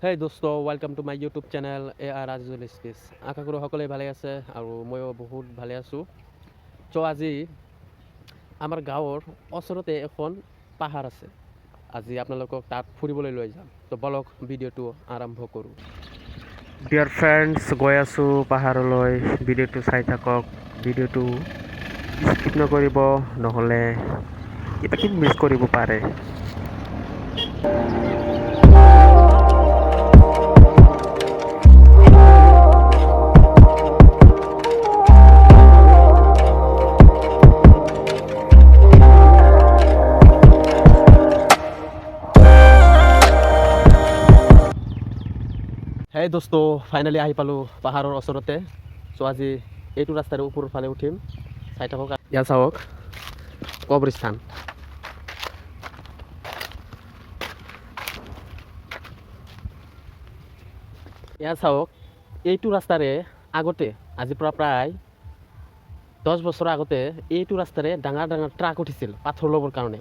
হেই দোস্ত, welcome to my YouTube channel AR Azizul space. আশা কৰোঁ সকলোৱে ভালে আছে আৰু ময়ো বহুত ভালে আছোঁ। চ' আজি আমাৰ গাঁৱৰ ওচৰতে এখন পাহাৰ আছে। আজি আপোনালোকক তাত ফুৰিবলৈ লৈ যাম। ত' বলক ভিডিঅ'টো আৰম্ভ কৰোঁ। ডিয়াৰ ফ্ৰেণ্ডছ, গৈ আছোঁ পাহাৰলৈ। ভিডিঅ'টো চাই থাকক। ভিডিঅ'টো স্কিপ নকৰিব, নহ'লে কিবা কিবি মিছ কৰিব পাৰে। হেই দোস্ত, ফাইনেলি আহি পালোঁ পাহাৰৰ ওচৰতে। চ' আজি এইটো ৰাস্তাৰে ওপৰৰ ফালে উঠিম। চাই থাকক, ইয়াত চাওক কবৰস্থান। ইয়াত চাওক, এইটো ৰাস্তাৰে আগতে আজিৰ পৰা প্ৰায় 10 বছৰ আগতে এইটো ৰাস্তাৰে ডাঙৰ ডাঙৰ ট্ৰাক উঠিছিল পাথৰ ল'বৰ কাৰণে।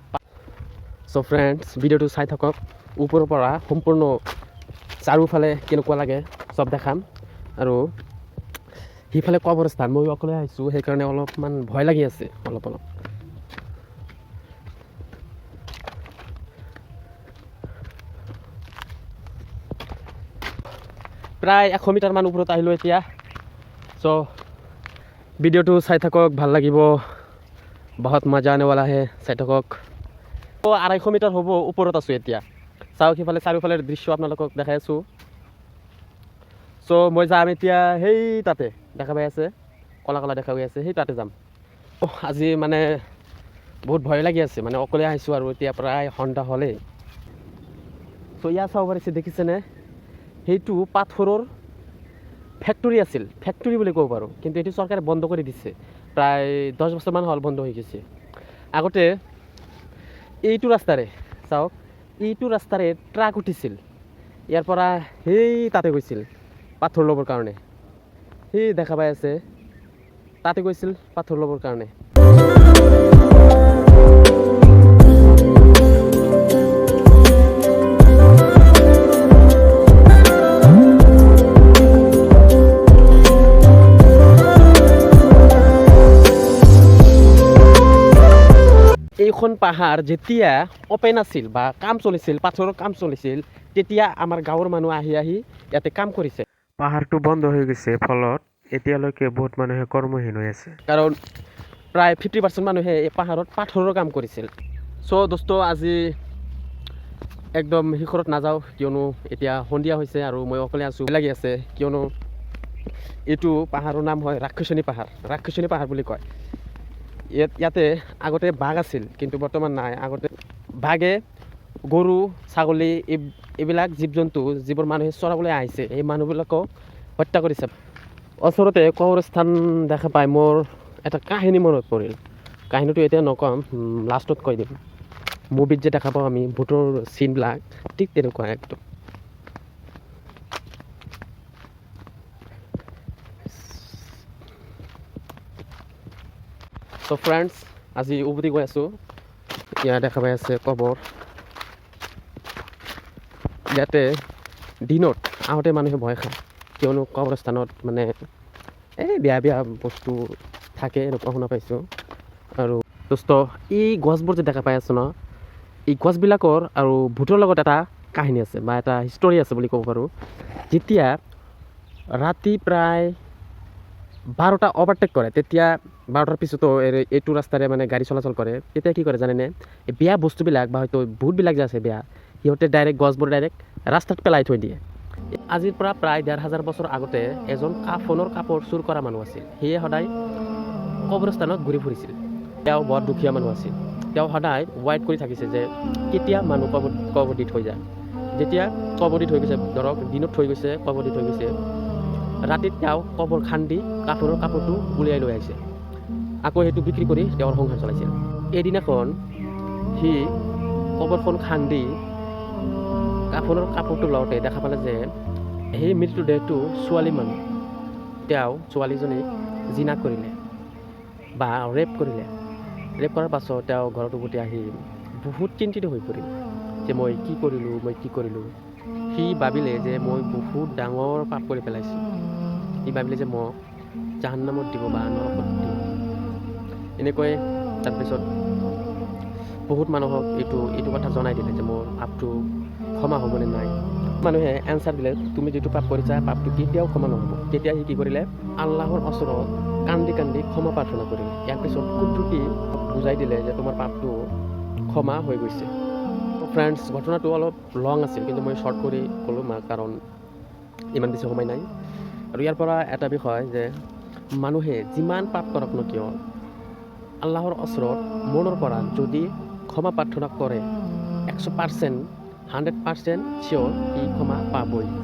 চ' ফ্ৰেণ্ডছ, ভিডিঅ'টো চাই থাকক। ওপৰৰ পৰা সম্পূৰ্ণ চাৰিওফালে কেনেকুৱা লাগে চব দেখাম। আৰু সিফালে কবৰস্থান, মই অকলে আহিছোঁ, সেইকাৰণে অলপমান ভয় লাগি আছে অলপ। প্ৰায় 100 মিটাৰমান ওপৰত আহিলোঁ এতিয়া। চ' ভিডিঅ'টো চাই থাকক, ভাল লাগিব, বহুত মজা আনেৱালা হে। চাই থাকক। 250 মিটাৰ হ'ব ওপৰত আছোঁ এতিয়া। চাওক সিফালে চাৰিওফালে দৃশ্য আপোনালোকক দেখাই আছোঁ। চ' মই যাম এতিয়া সেই তাতে, দেখা পাই আছে কলা কলা দেখা গৈ আছে, সেই তাতে যাম। আজি মানে বহুত ভয় লাগি আছে, মানে অকলে আহিছোঁ আৰু এতিয়া প্ৰায় সন্ধ্যা হ'লেই। চ' ইয়াত চাব পাৰিছে, দেখিছেনে? সেইটো পাথৰৰ ফেক্টৰী আছিল, ফেক্টৰী বুলি ক'ব পাৰোঁ, কিন্তু এইটো চৰকাৰে বন্ধ কৰি দিছে। প্ৰায় 10 বছৰমান হ'ল বন্ধ হৈ গৈছে। আগতে এইটো ৰাস্তাৰে চাওক, এইটো ৰাস্তাৰে ট্ৰাক উঠিছিল, ইয়াৰ পৰা সেই তাতে গৈছিল পাথৰ ল'বৰ কাৰণে। সেই দেখা পাই আছে, তাতে গৈছিল পাথৰ ল'বৰ কাৰণে। এইখন পাহাৰ যেতিয়া অপেন আছিল বা কাম চলিছিল, পাথৰৰ কাম চলিছিল, তেতিয়া আমাৰ গাঁৱৰ মানুহ আহি ইয়াতে কাম কৰিছে। পাহাৰটো বন্ধ হৈ গৈছে, ফলত এতিয়ালৈকে বহুত মানুহে কৰ্মহীন হৈ আছে, কাৰণ প্ৰায় 50% মানুহে এই পাহাৰত পাথৰৰ কাম কৰিছিল। চ' দোস্ত, আজি একদম শিখৰত নাযাওঁ, কিয়নো এতিয়া সন্ধিয়া হৈছে আৰু মই অকলে আছোঁ, লাগি আছে। কিয়নো এইটো পাহাৰৰ নাম হয় ৰাক্ষসনী পাহাৰ বুলি কয়। ইয়াতে আগতে বাঘ আছিল, কিন্তু বৰ্তমান নাই। আগতে বাঘে গৰু ছাগলী এইবিলাক জীৱ জন্তু যিবোৰ মানুহে চৰাবলৈ আহিছে, এই মানুহবিলাকক হত্যা কৰিছে। ওচৰতে কবৰস্থান দেখা পাই মোৰ এটা কাহিনী মনত পৰিল। কাহিনীটো এতিয়া নকম, লাষ্টত কৈ দিম। মুভিত যে দেখা পাওঁ আমি ভূতৰ চিনবিলাক, ঠিক তেনেকুৱা একদম। চ' ফ্ৰেণ্ডছ, আজি উভতি গৈ আছোঁ। ইয়াত দেখা পাই আছে কবৰ। ইয়াতে দিনত আহোঁতে মানুহে ভয় খায়, কিয়নো কবৰস্থানত মানে বেয়া বস্তু থাকে, এনেকুৱা শুনা পাইছোঁ। আৰু দোস্ত, এই গছবোৰ যে দেখা পাই আছোঁ ন, এই গছবিলাকৰ আৰু ভূতৰ লগত এটা কাহিনী আছে বা এটা হিষ্টৰী আছে বুলি ক'ব পাৰোঁ। যেতিয়া ৰাতি প্ৰায় 12টা অভাৰটেক কৰে, তেতিয়া 12টাৰ পিছতো এইটো ৰাস্তাৰে মানে গাড়ী চলাচল কৰে, তেতিয়া কি কৰে জানেনে? এই বেয়া বস্তুবিলাক বা হয়তো ভূতবিলাক যে আছে বেয়া, সিহঁতে ডাইৰেক্ট গছবোৰ ডাইৰেক্ট ৰাস্তাত পেলাই থৈ দিয়ে। আজিৰ পৰা প্ৰায় 1500 বছৰ আগতে এজন সোণৰ কাপোৰ চুৰ কৰা মানুহ আছিল। সেয়ে সদায় কবৰস্থানত ঘূৰি ফুৰিছিল। তেওঁ বৰ দুখীয়া মানুহ আছিল। তেওঁ সদায় ৱাইট কৰি থাকিছে যে কেতিয়া মানুহ কবৰ দি থৈ যায়। যেতিয়া কবৰ দি থৈ গৈছে, ধৰক দিনত থৈ গৈছে, কবৰ দি থৈ গৈছে, ৰাতিত তেওঁ কবৰ খান্দি কাপোৰটো উলিয়াই লৈ আহিছে। আকৌ সেইটো বিক্ৰী কৰি তেওঁৰ সংসাৰ চলাইছিল। এদিনাখন সি কবৰখন খান্দি কাপোৰটো লওঁতে দেখা পালে যে সেই মৃতদেহটো ছোৱালী মানুহ। তেওঁ ছোৱালীজনীক জিনা কৰিলে বা ৰেপ কৰিলে। ৰেপ কৰাৰ পাছত তেওঁ ঘৰত উভতি আহি বহুত চিন্তিত হৈ পৰিল যে মই কি কৰিলোঁ। সি ভাবিলে যে মই বহুত ডাঙৰ পাপ কৰি পেলাইছোঁ। সি ভাবিলে যে মোক জাহান্নামত দিব বা নৰকত দিব। এনেকৈ তাৰপিছত বহুত মানুহক এইটো কথা জনাই দিলে যে মোৰ পাপটো ক্ষমা হ'বনে নাই। মানুহে এনচাৰ দিলে তুমি যিটো পাপ কৰিছা পাপটো কেতিয়াও ক্ষমা নহ'ব। তেতিয়া সি কি কৰিলে আল্লাহৰ ওচৰত কান্দি কান্দি ক্ষমা প্ৰাৰ্থনা কৰিলে। ইয়াৰ পিছত কুদৰতি বুজাই দিলে যে তোমাৰ পাপটো ক্ষমা হৈ গৈছে। ফ্ৰেণ্ডছ, ঘটনাটো অলপ লং আছিল, কিন্তু মই শ্বৰ্ট কৰি ক'লোঁ কাৰণ ইমান বেছি সময় নাই। আৰু ইয়াৰ পৰা এটা বিষয় যে মানুহে যিমান পাপ কৰক ন কিয় আল্লাহৰ ওচৰত মনৰ পৰা যদি ক্ষমা প্ৰাৰ্থনা কৰে 100% 100% চিয়'ৰ সি ক্ষমা পাবই।